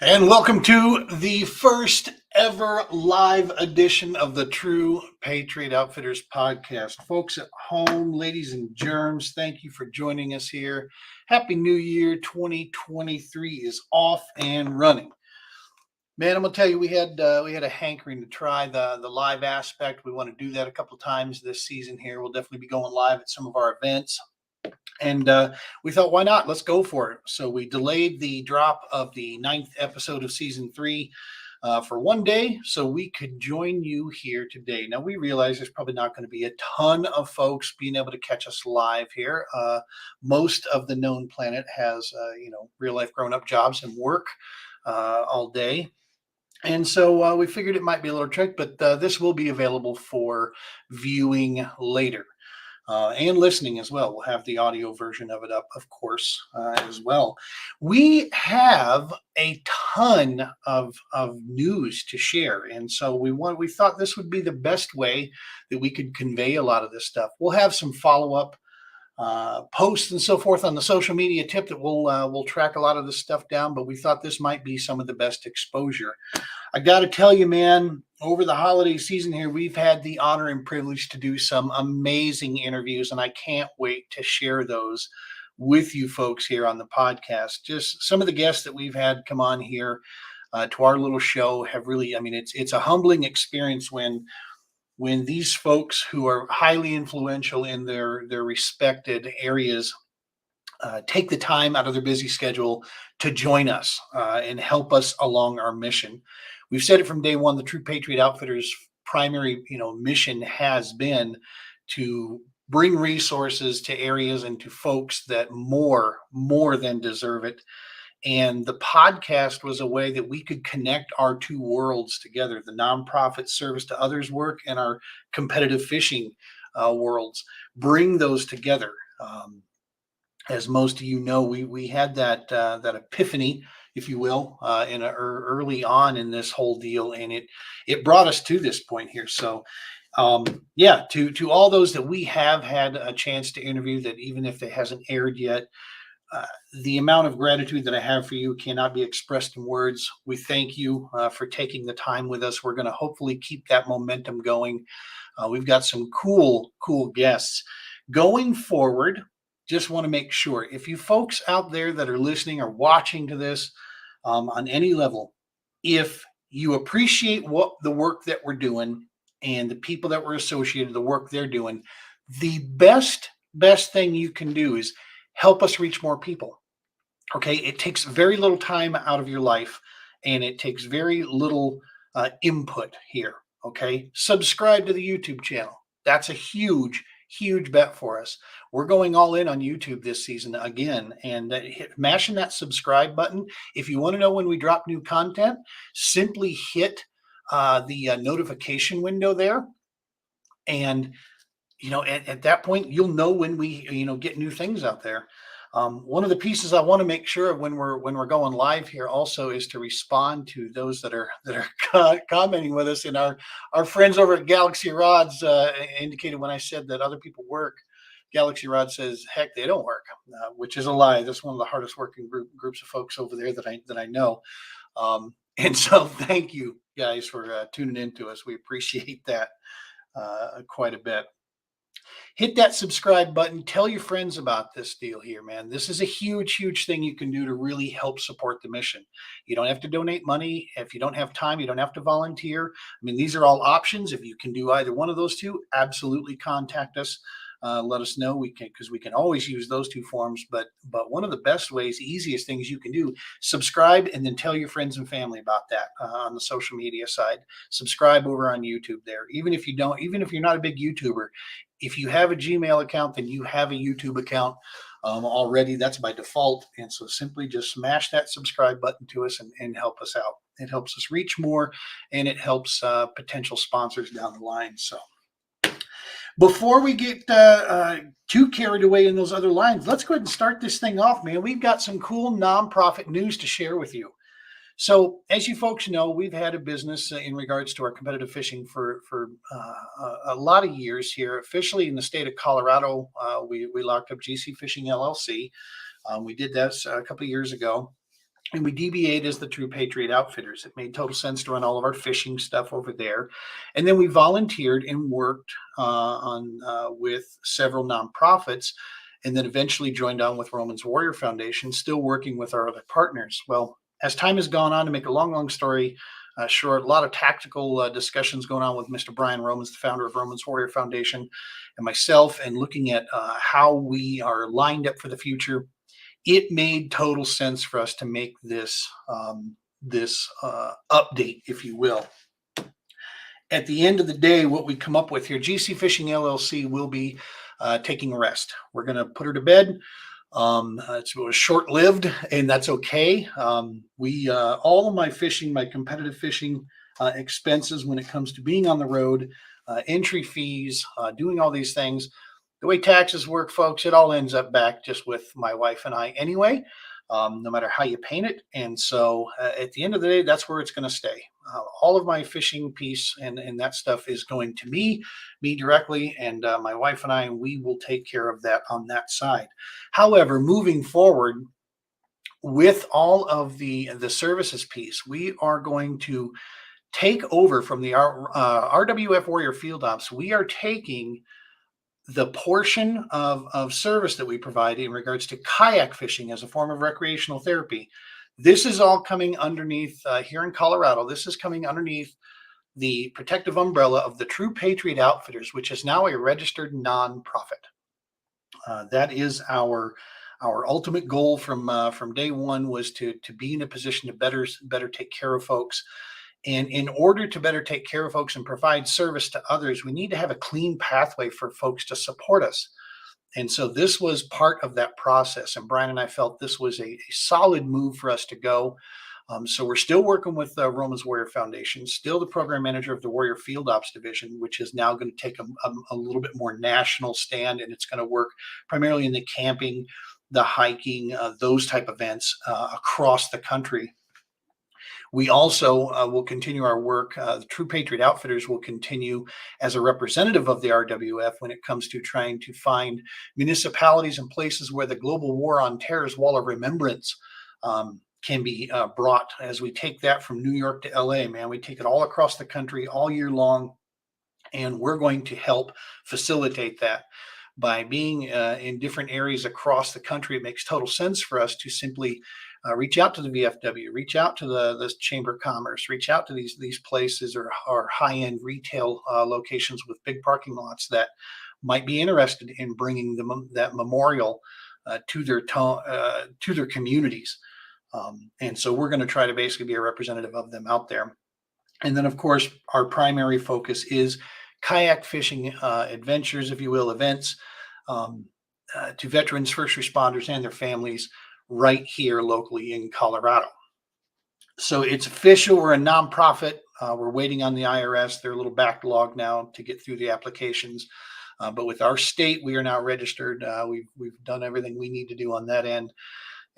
And welcome to the first ever live edition of the True Patriot Outfitters podcast. Folks at home, ladies and germs, thank you for joining us here. Happy New Year. 2023 is off and running. Man, I'm gonna tell you, we had a hankering to try the live aspect. We want to do that a couple of times this season here. We'll definitely be going live at some of our events. And we thought, why not? Let's go for it. So we delayed the drop of the 9th episode of season 3 for one day so we could join you here today. Now, we realize there's probably not going to be a ton of folks being able to catch us live here. Most of the known planet has, real life grown up jobs and work all day. And so we figured it might be a little trick, but this will be available for viewing later. And listening as well. We'll have the audio version of it up, of course, as well. We have a ton of news to share, and so we thought this would be the best way that we could convey a lot of this stuff. We'll have some follow-up posts and so forth on the social media tip that we'll track a lot of this stuff down, but we thought this might be some of the best exposure. I got to tell you, man, over the holiday season here, we've had the honor and privilege to do some amazing interviews, and I can't wait to share those with you folks here on the podcast. Just some of the guests that we've had come on here to our little show have really, it's a humbling experience when these folks who are highly influential in their respected areas take the time out of their busy schedule to join us and help us along our mission. We've said it from day one, the True Patriot Outfitters primary, mission has been to bring resources to areas and to folks that more than deserve it. And the podcast was a way that we could connect our two worlds together, the nonprofit service to others work and our competitive fishing worlds, bring those together. As most of you know, we had that epiphany, if you will, early on in this whole deal, and it brought us to this point here. So, to all those that we have had a chance to interview, that even if it hasn't aired yet, the amount of gratitude that I have for you cannot be expressed in words. We thank you for taking the time with us. We're going to hopefully keep that momentum going. We've got some cool guests going forward. Just want to make sure, if you folks out there that are listening or watching to this on any level, if you appreciate what the work that we're doing and the people that we're associated, the work they're doing, the best thing you can do is help us reach more people. Okay, it takes very little time out of your life, and it takes very little input here. Okay, subscribe to the YouTube channel. That's a huge bet for us. We're going all in on YouTube this season again, and mashing that subscribe button. If you want to know when we drop new content, simply hit the notification window there, and at that point you'll know when we get new things out there. One of the pieces I want to make sure of when we're going live here also is to respond to those that are commenting with us. And our friends over at Galaxy Rods indicated when I said that other people work. Galaxy Rod says, heck, they don't work, which is a lie. That's one of the hardest working groups of folks over there that I know. And so thank you guys for tuning in to us. We appreciate that quite a bit. Hit that subscribe button. Tell your friends about this deal here, man. This is a huge thing you can do to really help support the mission. You don't have to donate money. If you don't have time, you don't have to volunteer. These are all options. If you can do either one of those two, absolutely contact us. Let us know. We can always use those two forms. But one of the best ways, easiest things you can do, subscribe and then tell your friends and family about that on the social media side. Subscribe over on YouTube there. Even if you're not a big YouTuber, if you have a Gmail account, then you have a YouTube account already. That's by default. And so simply just smash that subscribe button to us and help us out. It helps us reach more, and it helps potential sponsors down the line. So before we get too carried away in those other lines, let's go ahead and start this thing off, man. We've got some cool nonprofit news to share with you. So as you folks know, we've had a business in regards to our competitive fishing for a lot of years here. Officially in the state of Colorado, we locked up GC Fishing LLC. We did that a couple of years ago. and we DBA'd as the True Patriot Outfitters. It made total sense to run all of our fishing stuff over there. And then we volunteered and worked on with several nonprofits, and then eventually joined on with Roman's Warrior Foundation, still working with our other partners. Well, as time has gone on, to make a long story short, a lot of tactical discussions going on with Mr. Brian Romans, the founder of Roman's Warrior Foundation, and myself, and looking at how we are lined up for the future. It made total sense for us to make this update, if you will. At the end of the day, what we come up with here, GC Fishing LLC will be taking a rest. We're going to put her to bed. It was short-lived, and that's okay. All of my fishing, my competitive fishing expenses when it comes to being on the road, entry fees, doing all these things, the way taxes work, folks, it all ends up back just with my wife and I anyway, no matter how you paint it. And so at the end of the day, that's where it's going to stay. All of my fishing piece and that stuff is going to me directly, and my wife and I, we will take care of that on that side. However, moving forward with all of the services piece, we are going to take over from the RWF Warrior Field Ops. We are taking the portion of service that we provide in regards to kayak fishing as a form of recreational therapy. This is all coming underneath here in Colorado. This is coming underneath the protective umbrella of the True Patriot Outfitters, which is now a registered nonprofit. That is our ultimate goal from day one, was to be in a position to better take care of folks. And in order to better take care of folks and provide service to others, we need to have a clean pathway for folks to support us. And so this was part of that process. And Brian and I felt this was a solid move for us to go. So we're still working with Roman's Warrior Foundation, still the program manager of the Warrior Field Ops Division, which is now going to take a little bit more national stand. And it's going to work primarily in the camping, the hiking, those type events across the country. We also will continue our work. The True Patriot Outfitters will continue as a representative of the RWF when it comes to trying to find municipalities and places where the Global War on Terror's Wall of Remembrance can be brought, as we take that from New York to LA, man. We take it all across the country all year long, and we're going to help facilitate that. By being in different areas across the country, it makes total sense for us to simply reach out to the VFW, reach out to the Chamber of Commerce, reach out to these places or high-end retail locations with big parking lots that might be interested in bringing that memorial to their communities. And so we're going to try to basically be a representative of them out there. And then, of course, our primary focus is kayak fishing adventures, if you will, events to veterans, first responders, and their families right here locally in Colorado. So it's official. We're a nonprofit. We're waiting on the IRS. They're a little backlogged now to get through the applications. But with our state, we are now registered. We've done everything we need to do on that end,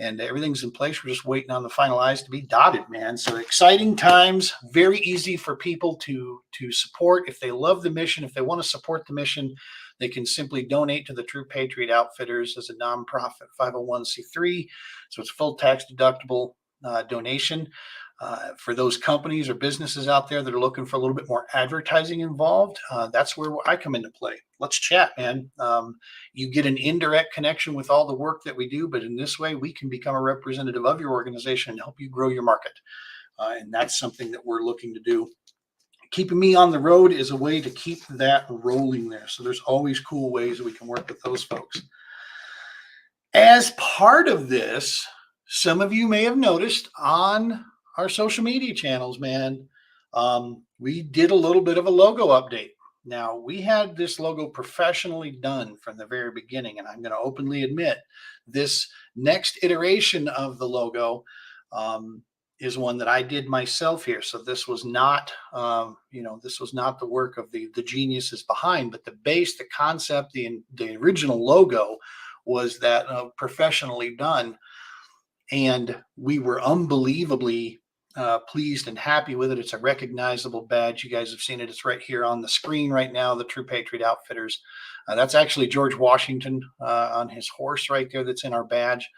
and everything's in place. We're just waiting on the final I's to be dotted, man. So exciting times. Very easy for people to support. If they love the mission, if they want to support the mission, they can simply donate to the True Patriot Outfitters as a nonprofit 501c3. So it's full tax deductible donation. For those companies or businesses out there that are looking for a little bit more advertising involved, that's where I come into play. Let's chat, man. You get an indirect connection with all the work that we do, but in this way, we can become a representative of your organization and help you grow your market. And that's something that we're looking to do. Keeping me on the road is a way to keep that rolling there. So there's always cool ways that we can work with those folks. As part of this, some of you may have noticed on our social media channels, man, we did a little bit of a logo update. Now, we had this logo professionally done from the very beginning, and I'm going to openly admit this next iteration of the logo is one that I did myself here. So this was not, this was not the work of the geniuses behind, but the base, the concept, the original logo was that professionally done. And we were unbelievably pleased and happy with it. It's a recognizable badge. You guys have seen it. It's right here on the screen right now, the True Patriot Outfitters. That's actually George Washington on his horse right there that's in our badge.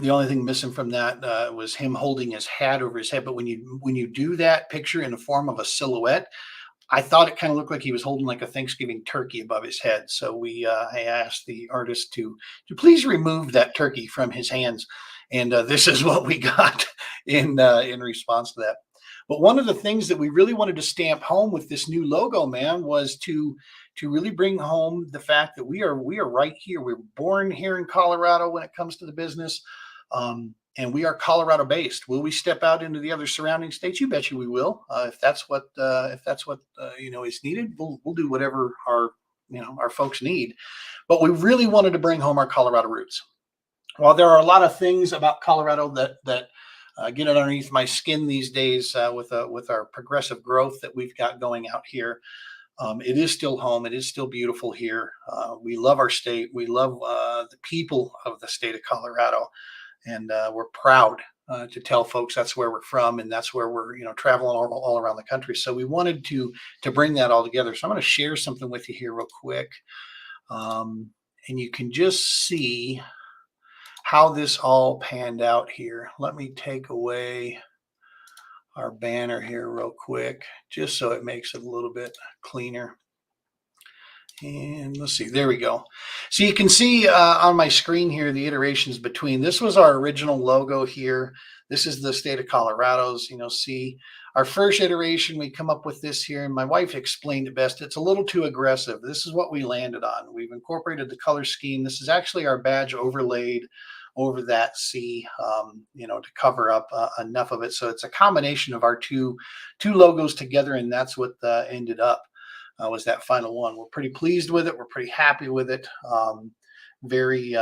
The only thing missing from that was him holding his hat over his head. But when you do that picture in the form of a silhouette, I thought it kind of looked like he was holding like a Thanksgiving turkey above his head. So I asked the artist to please remove that turkey from his hands, and this is what we got in response to that. But one of the things that we really wanted to stamp home with this new logo, man, was to really bring home the fact that we are right here. We were born here in Colorado when it comes to the business. And we are Colorado based. Will we step out into the other surrounding states? You bet you we will. If that's what is needed, we'll do whatever our folks need. But we really wanted to bring home our Colorado roots. While there are a lot of things about Colorado that get underneath my skin these days with our progressive growth that we've got going out here, it is still home. It is still beautiful here. We love our state. We love the people of the state of Colorado, and we're proud to tell folks that's where we're from, and that's where we're traveling all around the country. So we wanted to bring that all together. So I'm going to share something with you here real quick, and you can just see how this all panned out here. Let me take away our banner here real quick, just so it makes it a little bit cleaner. And let's see, there we go. So you can see on my screen here the iterations between. This was our original logo here. This is the state of Colorado's. See our first iteration, we come up with this here, and my wife explained it best. It's a little too aggressive. This is what we landed on. We've incorporated the color scheme. This is actually our badge overlaid over that C, to cover up enough of it. So it's a combination of our two logos together, and that's what ended up. Was that final one. We're pretty pleased with it. We're pretty happy with it. Very,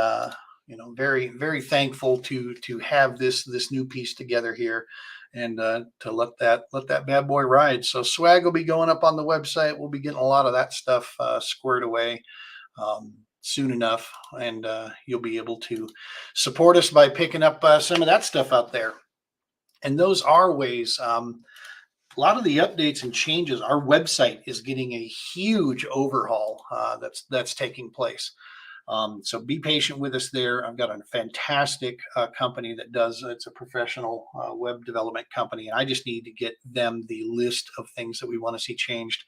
very thankful to have this new piece together here, and to let that bad boy ride. So swag will be going up on the website. We'll be getting a lot of that stuff squared away soon enough, and you'll be able to support us by picking up some of that stuff out there. And those are ways. A lot of the updates and changes, our website is getting a huge overhaul that's taking place. So be patient with us there. I've got a fantastic company that it's a professional web development company, and I just need to get them the list of things that we want to see changed.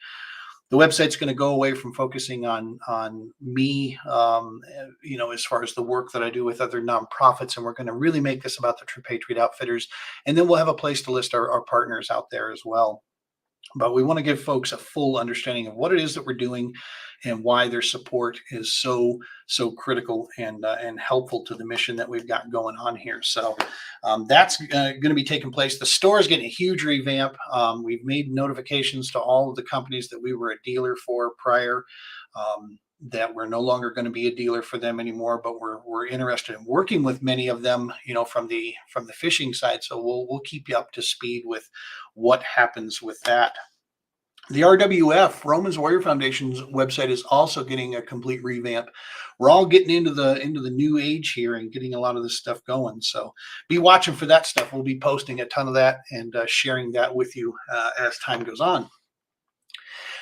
The website's going to go away from focusing on me, as far as the work that I do with other nonprofits, and we're going to really make this about the True Patriot Outfitters, and then we'll have a place to list our partners out there as well. But we want to give folks a full understanding of what it is that we're doing and why their support is so critical and helpful to the mission that we've got going on here. So that's going to be taking place. The store is getting a huge revamp. We've made notifications to all of the companies that we were a dealer for prior, that we're no longer going to be a dealer for them anymore, but we're interested in working with many of them, from the fishing side. So we'll keep you up to speed with what happens with that. The RWF, Romans Warrior Foundation's website, is also getting a complete revamp. We're all getting into the new age here and getting a lot of this stuff going. So be watching for that stuff. We'll be posting a ton of that and sharing that with you as time goes on.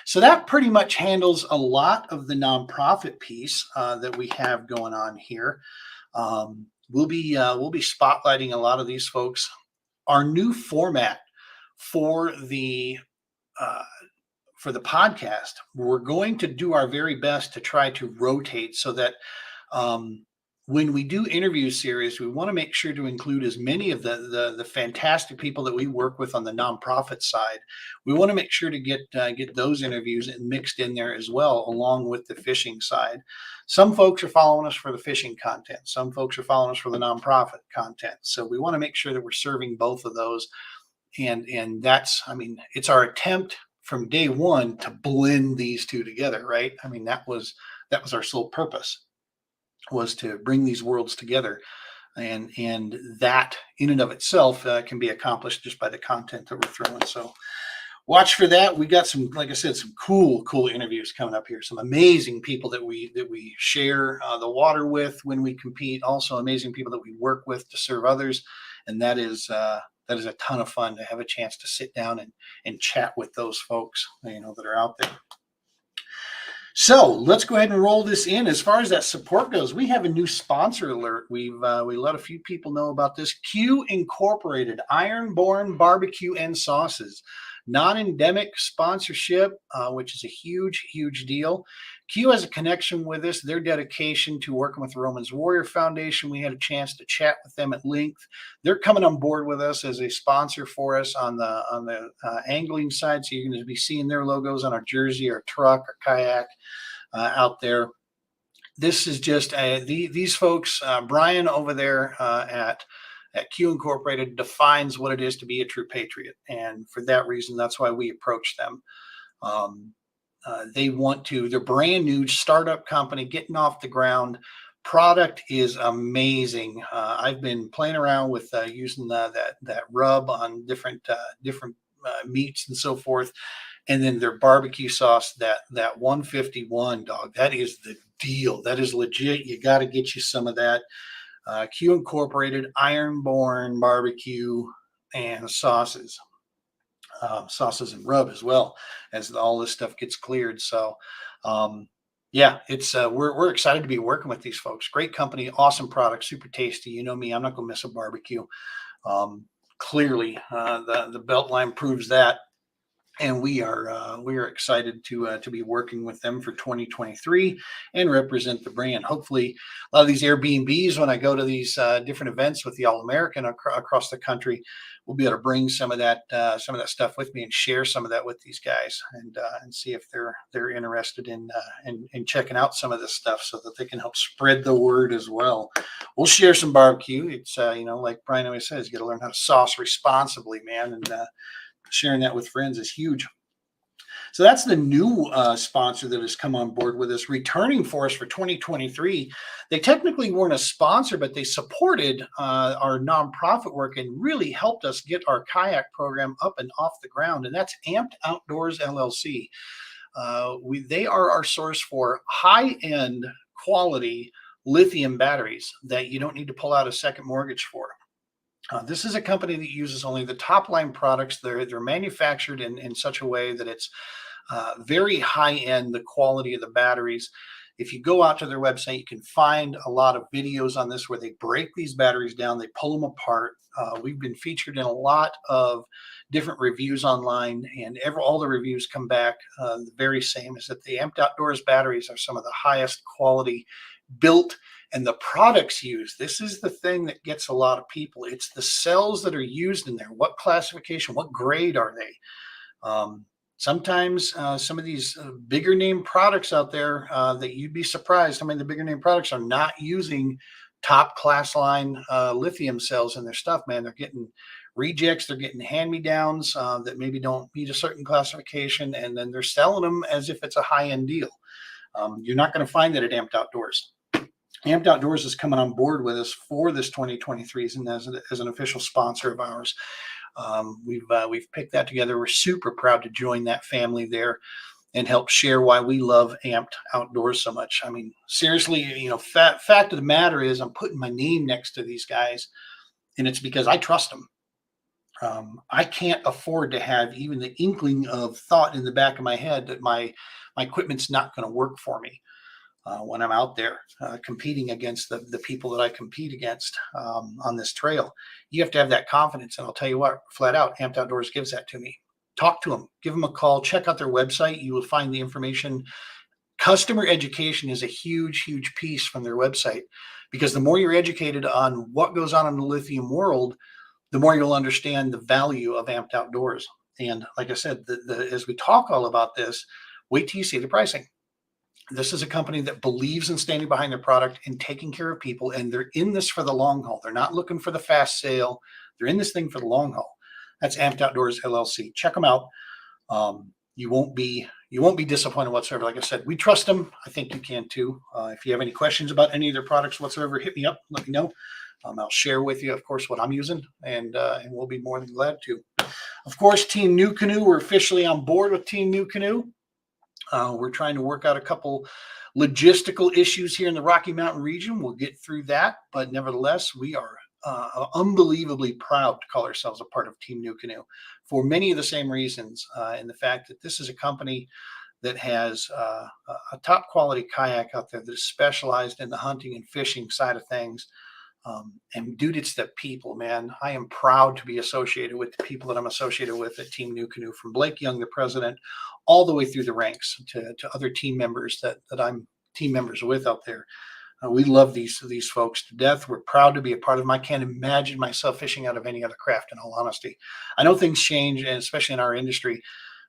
So that pretty much handles a lot of the nonprofit piece that we have going on here. We'll be spotlighting a lot of these folks. Our new format for the podcast, we're going to do our very best to try to rotate so that when we do interview series, we want to make sure to include as many of the fantastic people that we work with on the nonprofit side. We want to make sure to get those interviews mixed in there as well, along with the fishing side. Some folks are following us for the fishing content. Some folks are following us for the nonprofit content. So we want to make sure that we're serving both of those. And that's, it's our attempt from day one to blend these two together, right? That was our sole purpose, was to bring these worlds together, and that in and of itself can be accomplished just by the content that we're throwing. So watch for that. We got some, like I said, some cool interviews coming up here. Some amazing people that we share the water with when we compete. Also amazing people that we work with to serve others, and that is a ton of fun to have a chance to sit down and chat with those folks that are out there. So let's go ahead and roll this in. As far as that support goes, we have a new sponsor alert. We let a few people know about this. Q Incorporated, Ironborn Barbecue and Sauces, non-endemic sponsorship, which is a huge, huge deal. Q has a connection with us. Their dedication to working with the Romans Warrior Foundation. We had a chance to chat with them at length. They're coming on board with us as a sponsor for us on the angling side. So you're going to be seeing their logos on our jersey, our truck, our kayak out there. This is just these folks. Brian over there at Q Incorporated defines what it is to be a true patriot, and for that reason, that's why we approach them. They want to. They're brand new startup company getting off the ground. Product is amazing. I've been playing around with using that rub on different meats and so forth, and then their barbecue sauce, that 151 dog. That is the deal. That is legit. You got to get you some of that. Q Incorporated, Ironborn Barbecue and Sauces. Sauces and rub as well as all this stuff gets cleared. So, yeah, it's we're excited to be working with these folks. Great company, awesome product, super tasty. You know me, I'm not going to miss a barbecue. Clearly, the belt line proves that. And we are excited to be working with them for 2023 and represent the brand. Hopefully, a lot of these Airbnbs, when I go to these different events with the All American across the country, we'll be able to bring some of that stuff with me and share some of that with these guys and see if they're interested in checking out some of this stuff so that they can help spread the word as well. We'll share some barbecue. It's like Brian always says, you got to learn how to sauce responsibly, man, and sharing that with friends is huge. So that's the new sponsor that has come on board with us, returning for us for 2023. They technically weren't a sponsor, but they supported our nonprofit work and really helped us get our kayak program up and off the ground. And that's Amped Outdoors LLC. They are our source for high-end quality lithium batteries that you don't need to pull out a second mortgage for. This is a company that uses only the top line products. They're manufactured in such a way that it's very high end, the quality of the batteries. If you go out to their website, you can find a lot of videos on this where they break these batteries down, they pull them apart. We've been featured in a lot of different reviews online, and all the reviews come back the very same, is that the Amped Outdoors batteries are some of the highest quality built. And the products used, this is the thing that gets a lot of people. It's the cells that are used in there. What classification, what grade are they? Sometimes some of these bigger name products out there that you'd be surprised how many of the bigger name products are not using top class line lithium cells in their stuff, man. They're getting rejects, they're getting hand-me-downs that maybe don't meet a certain classification, and then they're selling them as if it's a high-end deal. You're not going to find that at Amped Outdoors. Amped Outdoors is coming on board with us for this 2023 season as an official sponsor of ours. We've picked that together. We're super proud to join that family there and help share why we love Amped Outdoors so much. I mean, seriously, fact of the matter is I'm putting my name next to these guys, and it's because I trust them. I can't afford to have even the inkling of thought in the back of my head that my equipment's not going to work for me. When I'm out there competing against the people that I compete against on this trail. You have to have that confidence. And I'll tell you what, flat out, Amped Outdoors gives that to me. Talk to them, give them a call, check out their website. You will find the information. Customer education is a huge, huge piece from their website, because the more you're educated on what goes on in the lithium world, the more you'll understand the value of Amped Outdoors. And like I said, as we talk all about this, wait till you see the pricing. This is a company that believes in standing behind their product and taking care of people, and they're in this for the long haul. They're not looking for the fast sale. They're in this thing for the long haul. That's Amped Outdoors LLC. Check them out. You won't be disappointed whatsoever. Like I said, we trust them. I think you can too. If you have any questions about any of their products whatsoever, hit me up. Let me know. I'll share with you, of course, what I'm using, and we'll be more than glad to. Of course, Team New Canoe. We're officially on board with Team New Canoe. We're trying to work out a couple logistical issues here in the Rocky Mountain region. We'll get through that, but nevertheless, we are unbelievably proud to call ourselves a part of Team New Canoe for many of the same reasons, and the fact that this is a company that has a top quality kayak out there that is specialized in the hunting and fishing side of things. And dude, it's the people, man. I am proud to be associated with the people that I'm associated with at Team New Canoe, from Blake Young, the president, all the way through the ranks to other team members that I'm team members with out there. We love these folks to death. We're proud to be a part of them. I can't imagine myself fishing out of any other craft, in all honesty. I know things change, and especially in our industry.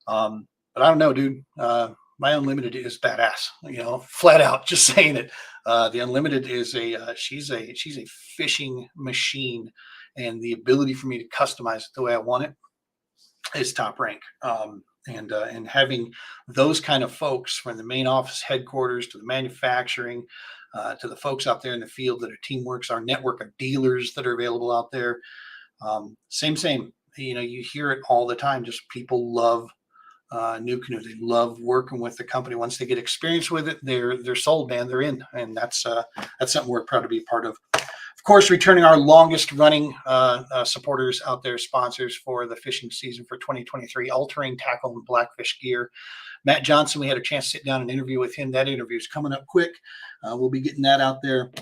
But I don't know, dude. My Unlimited is badass, flat out, just saying it. The Unlimited is she's a fishing machine, and the ability for me to customize it the way I want it is top rank. And having those kind of folks from the main office headquarters to the manufacturing, to the folks out there in the field that are Teamworks, our network of dealers that are available out there. Same. You hear it all the time. Just people love New Canoe. They love working with the company. Once they get experience with it, they're sold, man. They're in, and that's something we're proud to be a part of. Of course, returning our longest running supporters out there, sponsors for the fishing season for 2023, all-terrain tackle and blackfish gear. Matt Johnson, we had a chance to sit down and interview with him. That interview is coming up quick. We'll be getting that out there.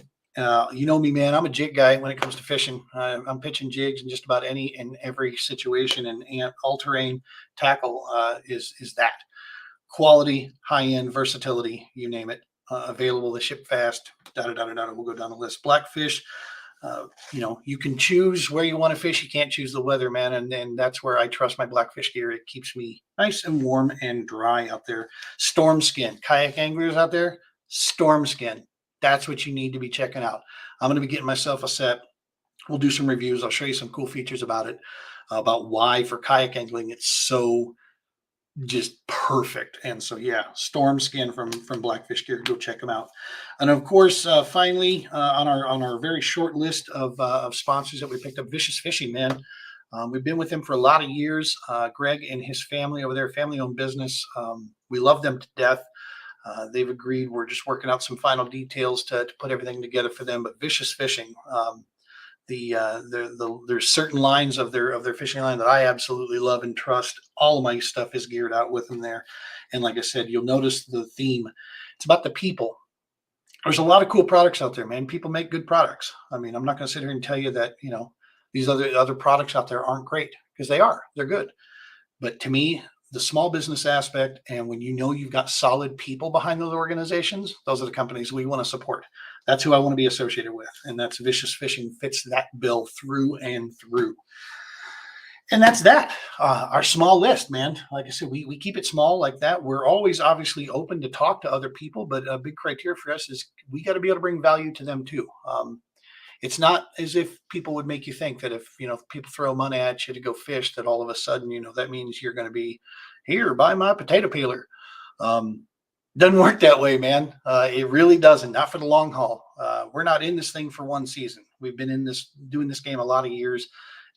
You know me, man. I'm a jig guy when it comes to fishing. I'm pitching jigs in just about any and every situation, and all-terrain tackle is that quality, high-end, versatility, you name it, available to ship fast. We'll go down the list. Blackfish. You can choose where you want to fish. You can't choose the weather, man. And that's where I trust my blackfish gear. It keeps me nice and warm and dry out there. Storm Skin. Kayak anglers out there, Storm Skin. That's what you need to be checking out. I'm going to be getting myself a set. We'll do some reviews. I'll show you some cool features about it, about why for kayak angling it's so just perfect. And so, yeah, Storm Skin from Blackfish Gear. Go check them out. And of course, finally, on our very short list of sponsors that we picked up, Vicious Fishing, man. We've been with him for a lot of years. Greg and his family over there, family-owned business. We love them to death. They've agreed. We're just working out some final details to put everything together for them. But Vicious Fishing, there's certain lines of their fishing line that I absolutely love and trust. All of my stuff is geared out with them there. And like I said, you'll notice the theme. It's about the people. There's a lot of cool products out there, man. People make good products. I mean, I'm not going to sit here and tell you that, these other products out there aren't great, because they are. They're good. But to me, the small business aspect, and when you've got solid people behind those organizations, those are the companies we want to support. That's who I want to be associated with. And that's Vicious Fishing fits that bill through and through. And that's that. Our small list, man. Like I said, we keep it small like that. We're always obviously open to talk to other people, but a big criteria for us is we got to be able to bring value to them too. It's not as if people would make you think that if people throw money at you to go fish, that all of a sudden, that means you're going to be here, buy my potato peeler. Doesn't work that way, man. It really doesn't. Not for the long haul. We're not in this thing for one season. We've been doing this game a lot of years,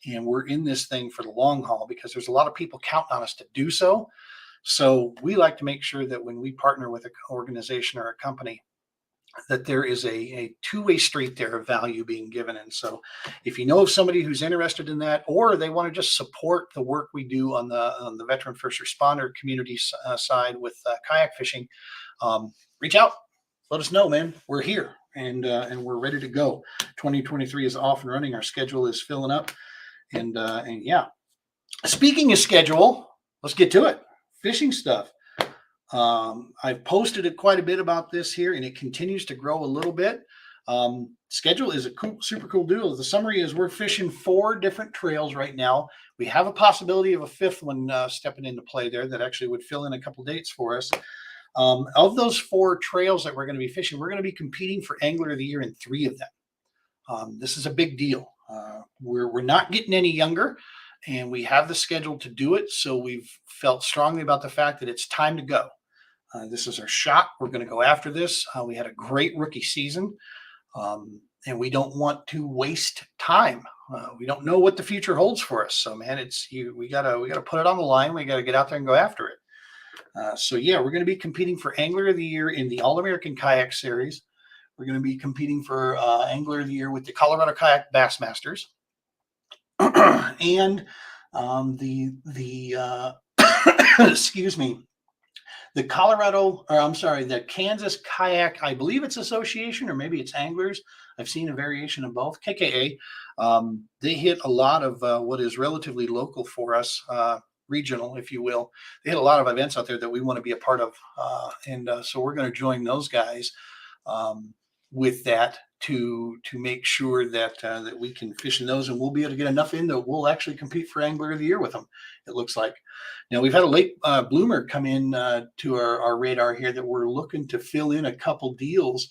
and we're in this thing for the long haul because there's a lot of people counting on us to do so. So we like to make sure that when we partner with an organization or a company, that there is a two-way street there of value being given. And so if you know of somebody who's interested in that, or they want to just support the work we do on the veteran first responder community side with kayak fishing, reach out, let us know, man. We're here and we're ready to go. 2023 is off and running. Our schedule is filling up. And yeah, speaking of schedule, let's get to it. Fishing stuff. I've posted it quite a bit about this here, and it continues to grow a little bit. Schedule is a super cool deal. The summary is we're fishing 4 different trails right now. We have a possibility of a 5th one stepping into play there that actually would fill in a couple dates for us. Of those 4 trails that we're going to be fishing, we're going to be competing for Angler of the Year in 3 of them. This is a big deal. We're not getting any younger, and we have the schedule to do it. So we've felt strongly about the fact that it's time to go. This is our shot. We're going to go after this. We had a great rookie season, and we don't want to waste time. We don't know what the future holds for us. So, man, we gotta put it on the line. We gotta get out there and go after it. So, yeah, we're going to be competing for Angler of the Year in the All-American Kayak Series. We're going to be competing for Angler of the Year with the Colorado Kayak Bassmasters, and the excuse me. the Colorado, or I'm sorry, the Kansas Kayak, I believe it's Association, or maybe it's Anglers. I've seen a variation of both. KKA, they hit a lot of what is relatively local for us, regional, if you will. They hit a lot of events out there that we want to be a part of, and so we're going to join those guys with that to make sure that that we can fish in those, and we'll be able to get enough in that we'll actually compete for Angler of the Year with them. It looks like. Now we've had a late bloomer come in to our radar here that we're looking to fill in a couple deals.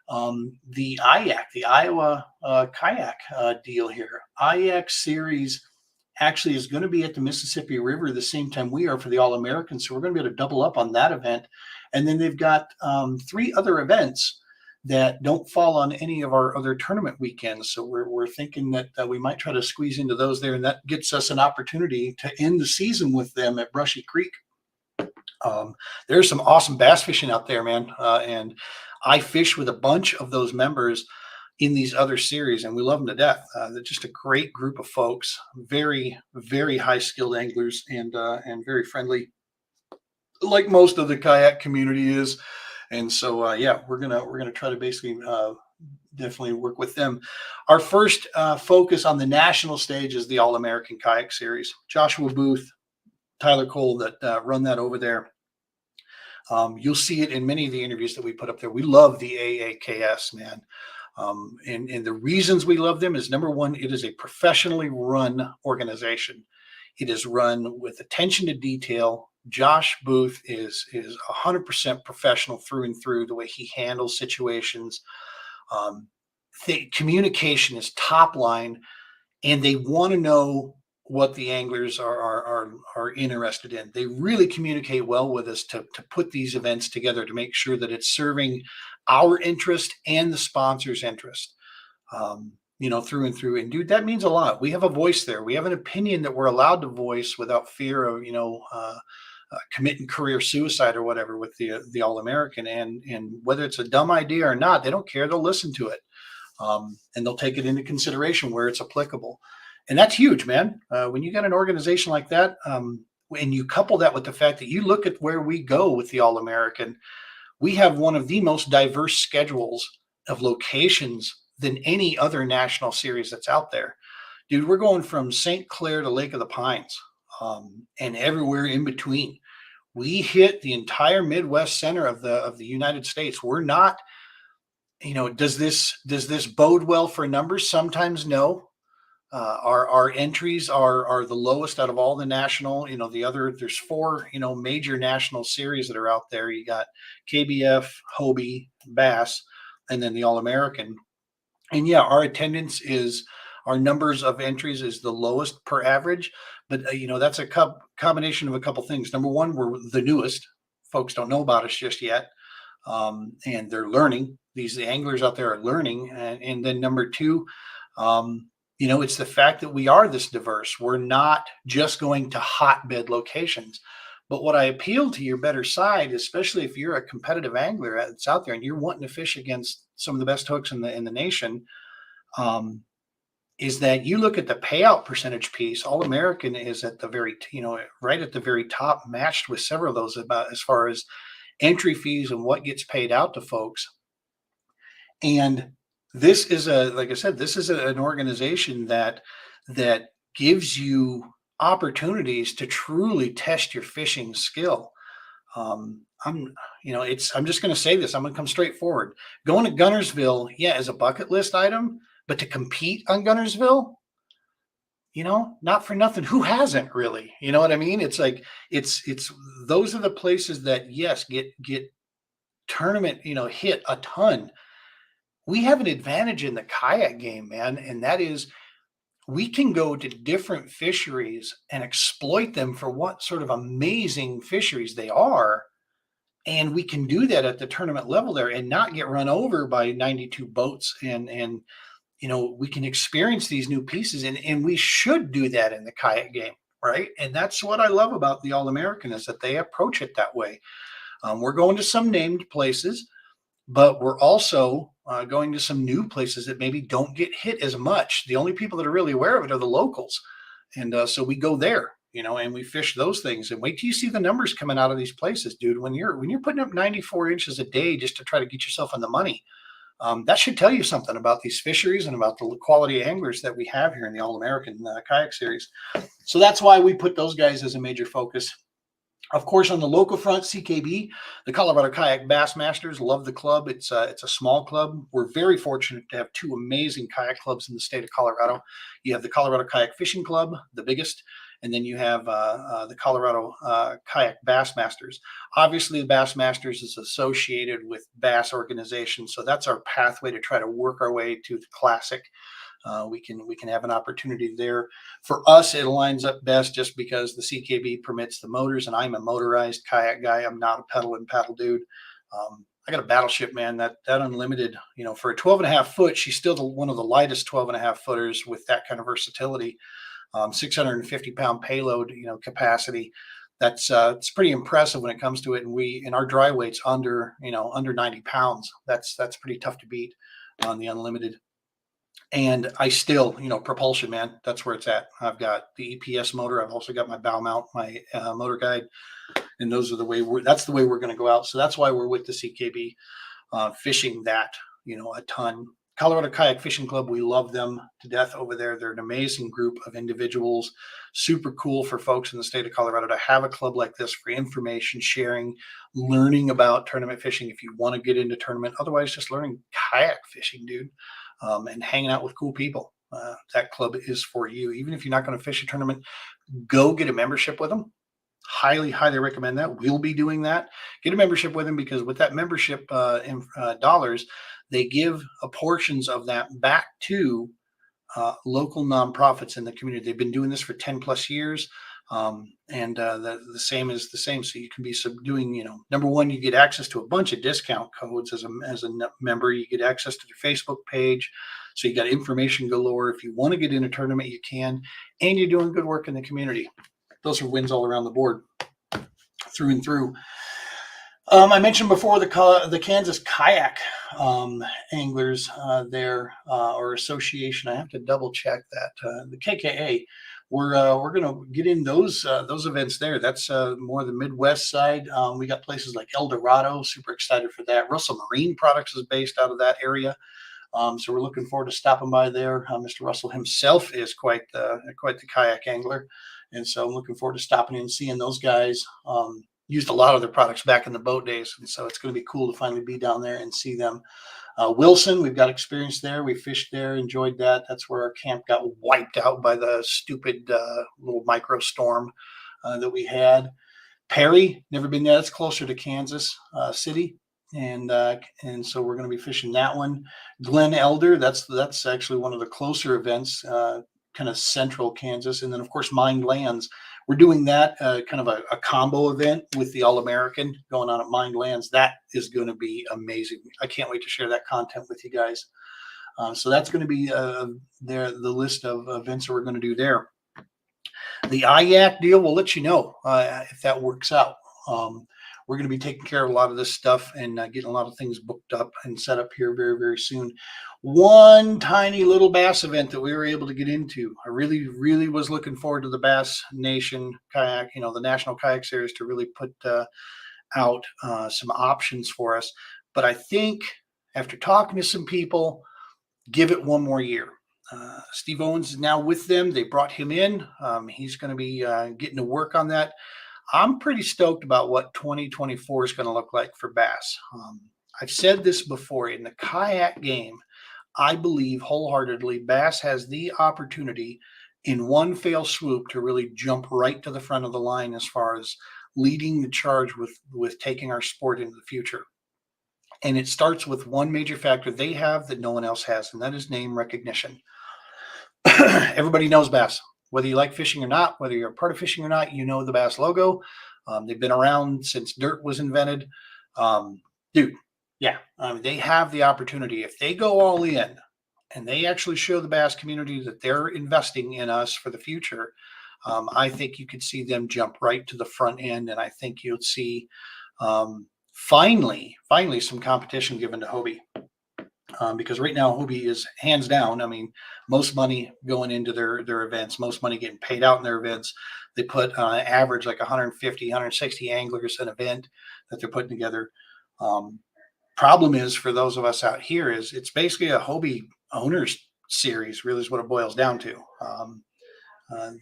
The IAC, the Iowa kayak deal here, IAC series actually is going to be at the Mississippi River the same time we are for the All American. So we're going to be able to double up on that event. And then they've got 3 other events that don't fall on any of our other tournament weekends. So we're thinking that we might try to squeeze into those there. And that gets us an opportunity to end the season with them at Brushy Creek. There's some awesome bass fishing out there, man. And I fish with a bunch of those members in these other series, and we love them to death. They're just a great group of folks, very, very high skilled anglers, and very friendly, like most of the kayak community is. And so, yeah, we're gonna try to basically definitely work with them. Our first focus on the national stage is the All American Kayak Series. Joshua Booth, Tyler Cole that run that over there. You'll see it in many of the interviews that we put up there. We love the AAKS, man. And the reasons we love them is, number one, it is a professionally run organization. It is run with attention to detail. Josh Booth is 100% professional through and through the way he handles situations. The communication is top line, and they want to know what the anglers are interested in. They really communicate well with us to put these events together to make sure that it's serving our interest and the sponsor's interest, through and through. And dude, that means a lot. We have a voice there. We have an opinion that we're allowed to voice without fear of, committing career suicide or whatever with the All-American. And whether it's a dumb idea or not, they don't care. They'll listen to it. And they'll take it into consideration where it's applicable. And that's huge, man. When you got an organization like that, and you couple that with the fact that you look at where we go with the All-American, we have one of the most diverse schedules of locations than any other national series that's out there. Dude, we're going from St. Clair to Lake of the Pines, and everywhere in between. We hit the entire Midwest center of the United States. We're not, does this bode well for numbers? Sometimes no. Our entries are the lowest out of all the national, there's 4, major national series that are out there. You got KBF, Hobie, Bass, and then the All-American. And yeah, our numbers of entries is the lowest per average, but that's a combination of a couple things. Number one, we're the newest. Folks don't know about us just yet. And they're learning. The anglers out there are learning. And then number two, it's the fact that we are this diverse. We're not just going to hotbed locations. But what I appeal to your better side, especially if you're a competitive angler that's out there and you're wanting to fish against some of the best hooks in the nation, is that you look at the payout percentage piece. All American is at the very, right at the very top, matched with several of those about as far as entry fees and what gets paid out to folks. And this is like I said, this is an organization that gives you opportunities to truly test your fishing skill. I'm just going to say this. I'm going to come straight forward. Going to Guntersville, yeah, is a bucket list item, but to compete on Guntersville, not for nothing. Who hasn't really? You know what I mean? It's like it's those are the places that yes get tournament hit a ton. We have an advantage in the kayak game, man, and that is we can go to different fisheries and exploit them for what sort of amazing fisheries they are. And we can do that at the tournament level there and not get run over by 92 boats. And we can experience these new pieces, and we should do that in the kayak game, right? And that's what I love about the All-American is that they approach it that way. We're going to some named places, but we're also going to some new places that maybe don't get hit as much. The only people that are really aware of it are the locals. And so we go there, and we fish those things. And wait till you see the numbers coming out of these places, dude. When you're putting up 94 inches a day just to try to get yourself on the money, that should tell you something about these fisheries and about the quality of anglers that we have here in the All-American Kayak Series. So that's why we put those guys as a major focus. Of course, on the local front, CKB, the Colorado Kayak Bassmasters, love the club. It's a small club. We're very fortunate to have two amazing kayak clubs in the state of Colorado. You have the Colorado Kayak Fishing Club, the biggest, and then you have the Colorado Kayak Bassmasters. Obviously, the Bassmasters is associated with bass organizations, so that's our pathway to try to work our way to the Classic. We can have an opportunity there. For us, it aligns up best just because the CKB permits the motors, and I'm a motorized kayak guy. I'm not a pedal and paddle dude. I got a Battleship, man. That Unlimited, for a 12.5 foot, she's still one of the lightest 12.5 footers with that kind of versatility. 650-pound payload, capacity. That's it's pretty impressive when it comes to it. And our dry weight's under 90 pounds. That's pretty tough to beat on the Unlimited. And I still, propulsion, man, that's where it's at. I've got the EPS motor. I've also got my bow mount, my motor guide, and that's the way we're going to go out. So that's why we're with the CKB, fishing that, a ton. Colorado Kayak Fishing Club, we love them to death over there. They're an amazing group of individuals. Super cool for folks in the state of Colorado to have a club like this for information sharing, learning about tournament fishing if you want to get into tournament. Otherwise, just learning kayak fishing, dude, and hanging out with cool people. That club is for you. Even if you're not going to fish a tournament, go get a membership with them. Highly, highly recommend that. We'll be doing that. Get a membership with them, because with that membership dollars, they give portions of that back to local nonprofits in the community. They've been doing this for 10 plus years. And the same is the same. So you can be doing, number one, you get access to a bunch of discount codes as a member. You get access to their Facebook page. So you got information galore. If you want to get in a tournament, you can, and you're doing good work in the community. Those are wins all around the board, through and through. I mentioned before the Kansas Kayak Anglers there, or association. I have to double check that. The KKA. We're going to get in those events there. That's more the Midwest side. We got places like El Dorado. Super excited for that. Russell Marine Products is based out of that area. So we're looking forward to stopping by there. Mr. Russell himself is quite the kayak angler. And so I'm looking forward to stopping in and seeing those guys. Used a lot of their products back in the boat days. And so it's going to be cool to finally be down there and see them. Wilson, we've got experience there. We fished there, enjoyed that. That's where our camp got wiped out by the stupid little micro storm that we had. Perry, never been there. That's closer to Kansas City. And so we're going to be fishing that one. Glen Elder, that's actually one of the closer events, kind of central Kansas. And then, of course, Mined Lands. We're doing that kind of a combo event with the All-American going on at Mined Lands. That is going to be amazing. I can't wait to share that content with you guys. So that's going to be the list of events that we're going to do there. The IAC deal, we'll let you know if that works out. We're going to be taking care of a lot of this stuff and getting a lot of things booked up and set up here very, very soon. One tiny little bass event that we were able to get into. I really, really was looking forward to the Bass Nation Kayak, the National Kayak Series, to really put out some options for us. But I think after talking to some people, give it one more year. Steve Owens is now with them. They brought him in. He's going to be getting to work on that. I'm pretty stoked about what 2024 is going to look like for bass. I've said this before. In the kayak game, I believe wholeheartedly bass has the opportunity in one fell swoop to really jump right to the front of the line as far as leading the charge with taking our sport into the future. And it starts with one major factor they have that no one else has, and that is name recognition. Everybody knows bass. Whether you like fishing or not, whether you're a part of fishing or not, you know the Bass logo. They've been around since dirt was invented. They have the opportunity. If they go all in and they actually show the Bass community that they're investing in us for the future, I think you could see them jump right to the front end. And I think you'll see finally some competition given to Hobie. because right now Hobie is hands down. I mean, most money going into their events, most money getting paid out in their events. They put average like 150, 160 anglers an event that they're putting together. Um, Problem is for those of us out here is it's basically a Hobie owners series. Really is what it boils down to.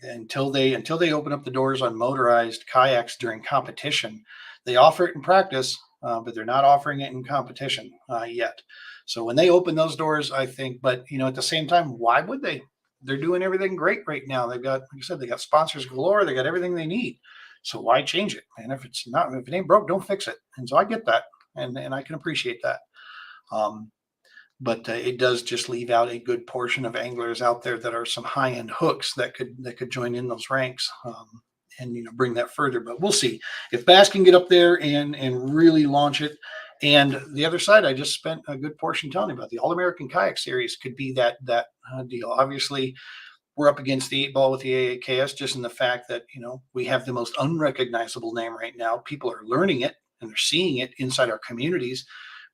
Until they open up the doors on motorized kayaks during competition, they offer it in practice, but they're not offering it in competition yet. So when they open those doors, I think, but at the same time, why would they? They're doing everything great right now. They've got, like I said, they got sponsors galore. They got everything they need. So why change it? And if it ain't broke, don't fix it. And so I get that, and I can appreciate that. Um, but it does just leave out a good portion of anglers out there that are some high end hooks that could join in those ranks, and bring that further. But we'll see if Bass can get up there and really launch it. And the other side, I just spent a good portion telling you about the All American Kayak Series could be that deal. Obviously, we're up against the eight ball with the AAKS, just in the fact that we have the most unrecognizable name right now. People are learning it and they're seeing it inside our communities,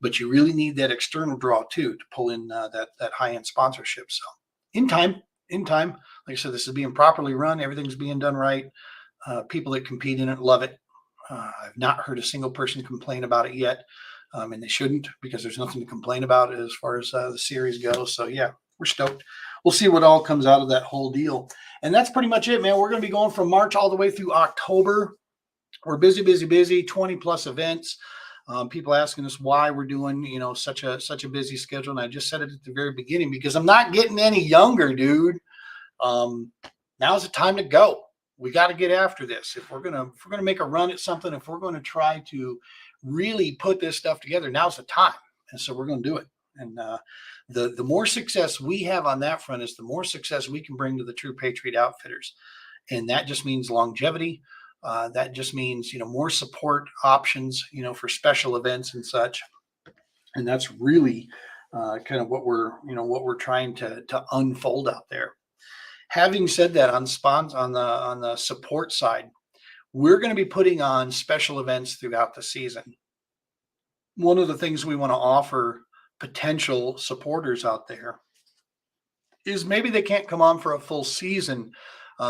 but you really need that external draw too to pull in that high end sponsorship. So in time, like I said, this is being properly run. Everything's being done right. People that compete in it love it. I've not heard a single person complain about it yet, and they shouldn't, because there's nothing to complain about as far as the series goes. So yeah, we're stoked. We'll see what all comes out of that whole deal. And that's pretty much it, man. We're going to be going from March all the way through October. We're busy, 20 plus events. People asking us why we're doing, such a busy schedule. And I just said it at the very beginning, because I'm not getting any younger, dude. Now's the time to go. We got to get after this. If we're gonna make a run at something, if we're going to try to really put this stuff together, now's the time. And so we're going to do it. And the more success we have on that front is the more success we can bring to the True Patriot Outfitters. And that just means longevity. That just means more support options, for special events and such. And that's really kind of what we're trying to unfold out there. Having said that, on the support side, we're going to be putting on special events throughout the season. One of the things we want to offer potential supporters out there is maybe they can't come on for a full season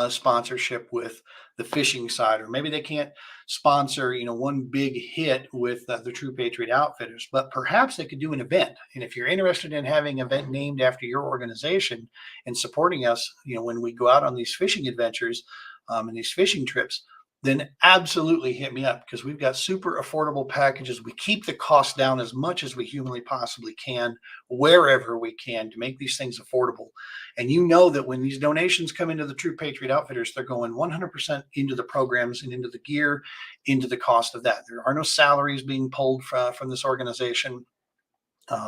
sponsorship with the fishing side, or maybe they can't sponsor one big hit with the True Patriot Outfitters, but perhaps they could do an event. And if you're interested in having an event named after your organization and supporting us when we go out on these fishing adventures and these fishing trips, then absolutely hit me up, because we've got super affordable packages. We keep the cost down as much as we humanly possibly can, wherever we can, to make these things affordable. And that when these donations come into the True Patriot Outfitters, they're going 100% into the programs and into the gear, into the cost of that. There are no salaries being pulled from this organization.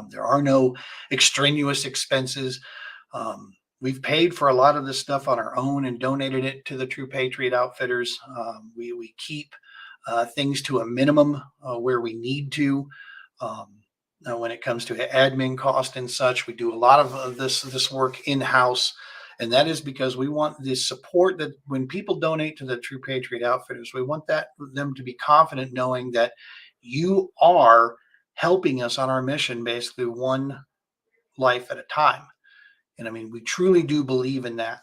There are no extraneous expenses. We've paid for a lot of this stuff on our own and donated it to the True Patriot Outfitters. We keep things to a minimum where we need to. When it comes to admin cost and such, we do a lot of this work in-house. And that is because we want the support that when people donate to the True Patriot Outfitters, we want them to be confident knowing that you are helping us on our mission, basically one life at a time. And I mean, we truly do believe in that.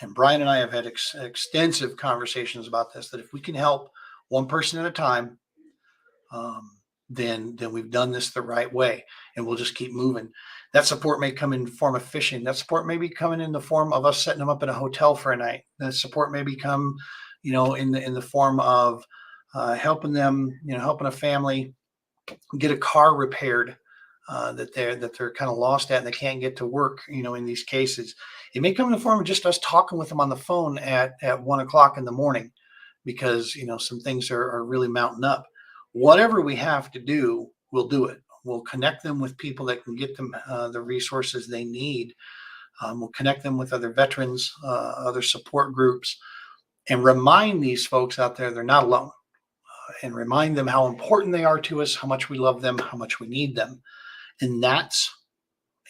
And Brian and I have had extensive conversations about this, that if we can help one person at a time, then we've done this the right way, and we'll just keep moving. That support may come in the form of fishing. That support may be coming in the form of us setting them up in a hotel for a night. That support may become, in the form of helping them, helping a family get a car repaired that they're kind of lost at and they can't get to work. In these cases, it may come in the form of just us talking with them on the phone at 1 o'clock in the morning, because some things are really mounting up. Whatever we have to do, we'll do it. We'll connect them with people that can get them the resources they need. We'll connect them with other veterans, other support groups, and remind these folks out there they're not alone, and remind them how important they are to us, how much we love them, how much we need them. And that's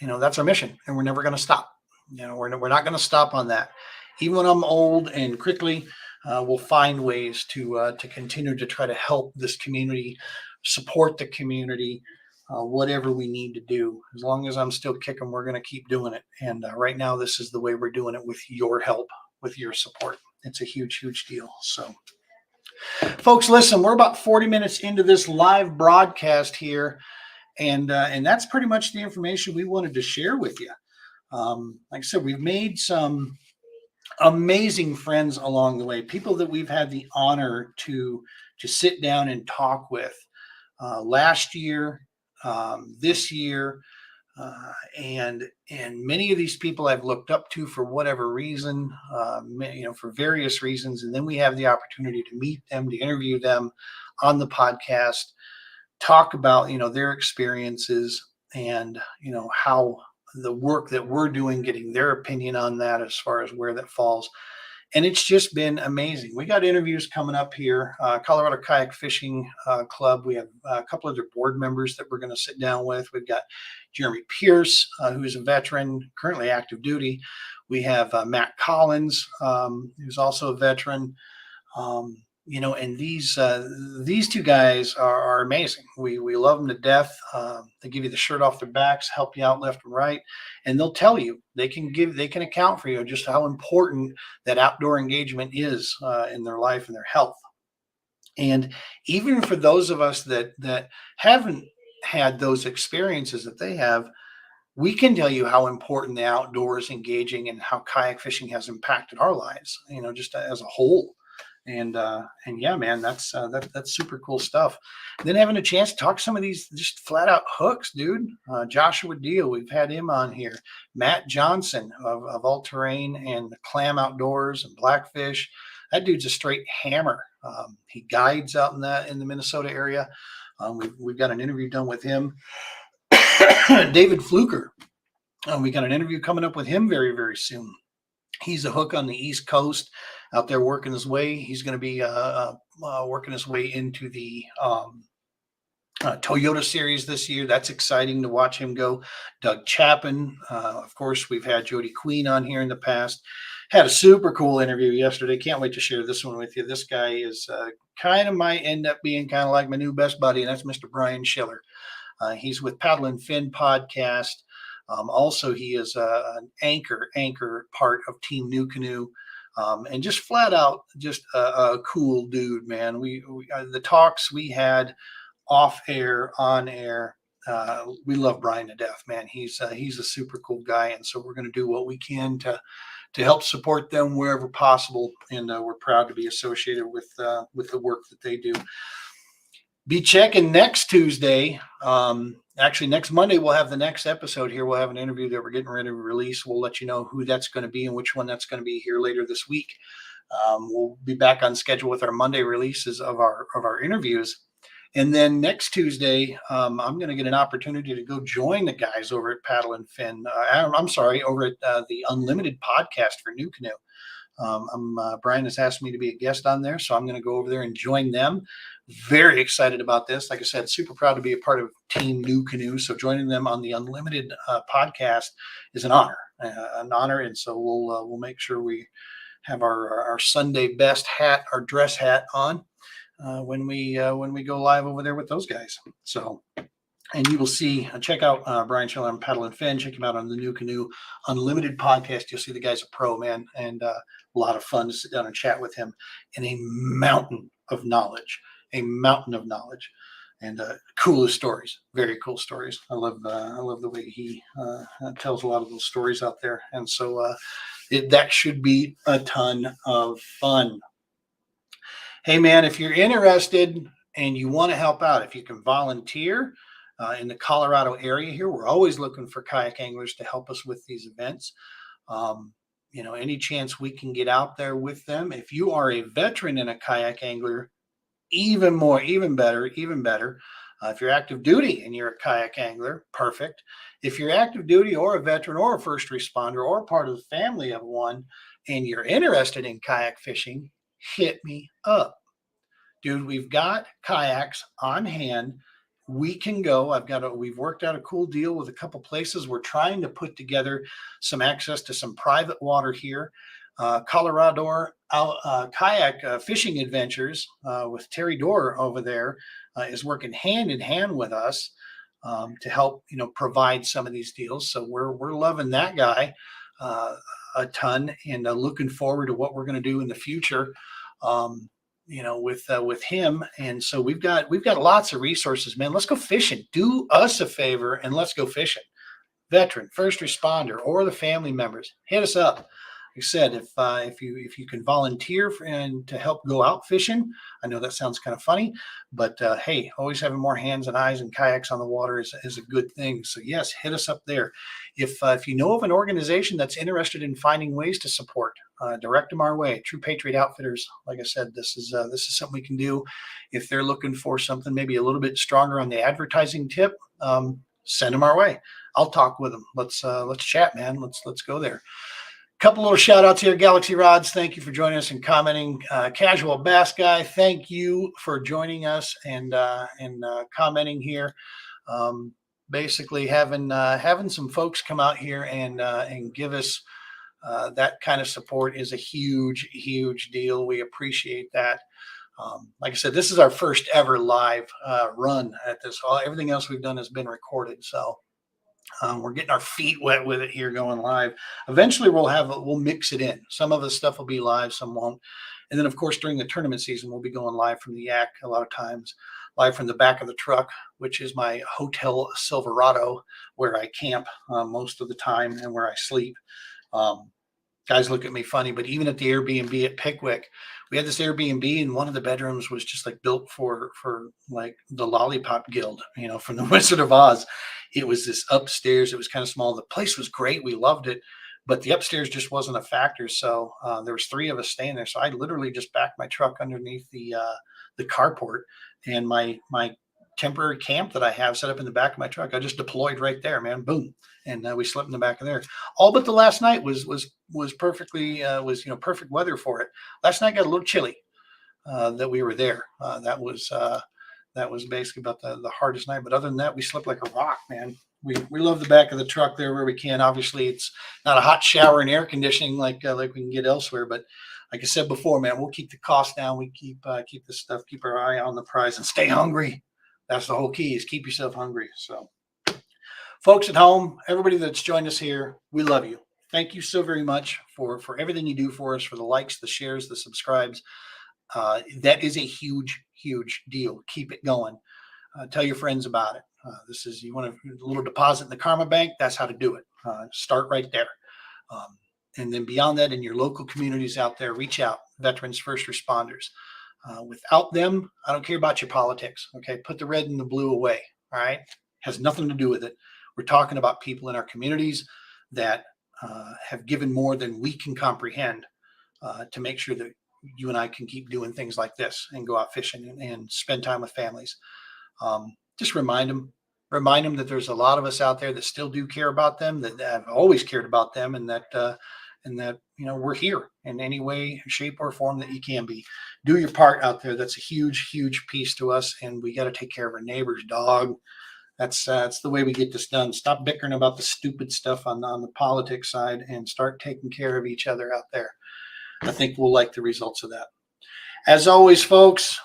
our mission, and we're never going to stop. We're not going to stop on that. Even when I'm old and cripply, we'll find ways to continue to try to help this community, support the community, whatever we need to do. As long as I'm still kicking, we're going to keep doing it. And right now, this is the way we're doing it with your help, with your support. It's a huge, huge deal. So, folks, listen, we're about 40 minutes into this live broadcast here. And that's pretty much the information we wanted to share with you. Like I said, we've made some amazing friends along the way, people that we've had the honor to sit down and talk with last year, this year, and many of these people I've looked up to for whatever reason, for various reasons, and then we have the opportunity to meet them, to interview them on the podcast, talk about their experiences, and how the work that we're doing, getting their opinion on that as far as where that falls. And it's just been amazing. We got interviews coming up here. Colorado Kayak Fishing Club. We have a couple of their board members that we're going to sit down with. We've got Jeremy Pierce, who's a veteran, currently active duty. We have Matt Collins, who's also a veteran. And these two guys are amazing. We love them to death. They give you the shirt off their backs, help you out left and right, and they'll tell you, they can account for you just how important that outdoor engagement is in their life and their health. And even for those of us that haven't had those experiences that they have, we can tell you how important the outdoors engaging and how kayak fishing has impacted our lives, just as a whole. And yeah, man, that's super cool stuff. Then having a chance to talk to some of these just flat out hooks, dude. Joshua Deal, we've had him on here. Matt Johnson of All Terrain and Clam Outdoors and Blackfish. That dude's a straight hammer. He guides out in the Minnesota area. We've got an interview done with him. David Fluker. We got an interview coming up with him very, very soon. He's a hook on the East Coast out there working his way. He's going to be working his way into the Toyota Series this year. That's exciting to watch him go. Doug Chapin. Of course, we've had Jody Queen on here in the past. Had a super cool interview yesterday. Can't wait to share this one with you. This guy is kind of might end up being kind of like my new best buddy, and that's Mr. Brian Schiller. He's with Paddle and Fin podcast. Also, he is an anchor part of Team New Canoe, and just flat out just a cool dude, man. We the talks we had off air, on air. We love Brian to death, man. He's a super cool guy, and so we're going to do what we can to help support them wherever possible, and we're proud to be associated with the work that they do. Be checking next Tuesday. Actually, next Monday, we'll have the next episode here. We'll have an interview that we're getting ready to release. We'll let you know who that's going to be and which one that's going to be here later this week. We'll be back on schedule with our Monday releases of our interviews. And then next Tuesday, I'm going to get an opportunity to go join the guys over at Paddle and Fin. Over at the Unlimited podcast for New Canoe. Brian has asked me to be a guest on there, so I'm going to go over there and join them. Very excited about this. Like I said, super proud to be a part of Team New Canoe. So joining them on the Unlimited podcast is an honor. And so we'll make sure we have our Sunday best hat, our dress hat on when we go live over there with those guys. So. And you will see, check out Brian Schiller on Paddle and Fin. Check him out on the New Canoe Unlimited podcast. You'll see the guy's a pro, man, and a lot of fun to sit down and chat with him. And a mountain of knowledge, and coolest stories, very cool stories. I love the way he tells a lot of those stories out there. And so that should be a ton of fun. Hey, man, if you're interested and you want to help out, if you can volunteer, in the Colorado area here, we're always looking for kayak anglers to help us with these events. Any chance we can get out there with them. If you are a veteran and a kayak angler, even better. If you're active duty and you're a kayak angler, perfect. If you're active duty or a veteran or a first responder or part of the family of one, and you're interested in kayak fishing, hit me up. Dude, we've got kayaks on hand. We can go. We've worked out a cool deal with a couple places. We're trying to put together some access to some private water here. Colorado Kayak Fishing Adventures with Terry Dorr over there is working hand in hand with us. to help, provide some of these deals. So we're loving that guy a ton, and looking forward to what we're going to do in the future. With him. And so we've got lots of resources, man. Let's go fishing. Do us a favor and let's go fishing. Veteran, first responder, or the family members, hit us up. Like I said, if you can volunteer and to help go out fishing, I know that sounds kind of funny, but hey, always having more hands and eyes and kayaks on the water is a good thing. So yes, hit us up there. If you know of an organization that's interested in finding ways to support, direct them our way. True Patriot Outfitters. Like I said, this is something we can do. If they're looking for something maybe a little bit stronger on the advertising tip, send them our way. I'll talk with them. Let's chat, man. Let's go there. Couple little shout outs here. Galaxy Rods, thank you for joining us and commenting. Casual Bass Guy, thank you for joining us and commenting here. Basically having some folks come out here and give us that kind of support is a huge deal. We appreciate that. Like I said, this is our first ever live run at this. Everything else we've done has been recorded. So we're getting our feet wet with it here going live. Eventually we'll mix it in. Some of the stuff will be live, some won't. And then of course, during the tournament season, we'll be going live from the yak a lot of times, live from the back of the truck, which is my Hotel Silverado, where I camp most of the time and where I sleep. Guys look at me funny, but even at the Airbnb at Pickwick, we had this Airbnb and one of the bedrooms was just like built for like the Lollipop Guild, from the Wizard of Oz. It was this upstairs. It was kind of small. The place was great. We loved it, but the upstairs just wasn't a factor. So there was 3 of us staying there. So I literally just backed my truck underneath the carport, and my temporary camp that I have set up in the back of my truck, I just deployed right there, man. Boom. And we slept in the back of there. All but the last night was perfectly perfect weather for it. Last night got a little chilly that we were there. That was basically about the hardest night. But other than that, we slept like a rock, man. We love the back of the truck there where we can. Obviously, it's not a hot shower and air conditioning like we can get elsewhere. But like I said before, man, we'll keep the cost down. We keep this stuff, keep our eye on the prize, and stay hungry. That's the whole key, is keep yourself hungry. So folks at home, everybody that's joined us here, we love you. Thank you so very much for everything you do for us, for the likes, the shares, the subscribes. That is a huge deal. Keep it going. Tell your friends about it. You want a little deposit in the Karma Bank, that's how to do it. Start right there. And then beyond that, in your local communities out there, reach out. Veterans, first responders. Without them, I don't care about your politics. Okay, put the red and the blue away. All right, has nothing to do with it. We're talking about people in our communities that have given more than we can comprehend to make sure that you and I can keep doing things like this and go out fishing and spend time with families. Just remind them that there's a lot of us out there that still do care about them, that have always cared about them, and that we're here in any way, shape, or form that you can be. Do your part out there. That's a huge piece to us, and we got to take care of our neighbors, dog. That's the way we get this done. Stop bickering about the stupid stuff on the politics side and start taking care of each other out there. I think we'll like the results of that. As always, folks,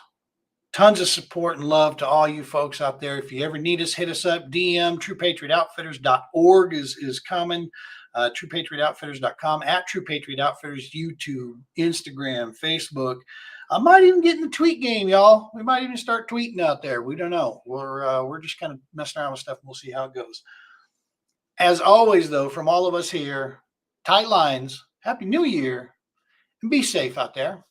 tons of support and love to all you folks out there. If you ever need us, hit us up. DM TruePatriotOutfitters.org is coming. TruePatriotOutfitters.com, at True Patriot Outfitters, YouTube, Instagram, Facebook. I might even get in the tweet game, y'all. We might even start tweeting out there. We don't know. We're just kind of messing around with stuff, and we'll see how it goes. As always, though, from all of us here, tight lines, Happy New Year, and be safe out there.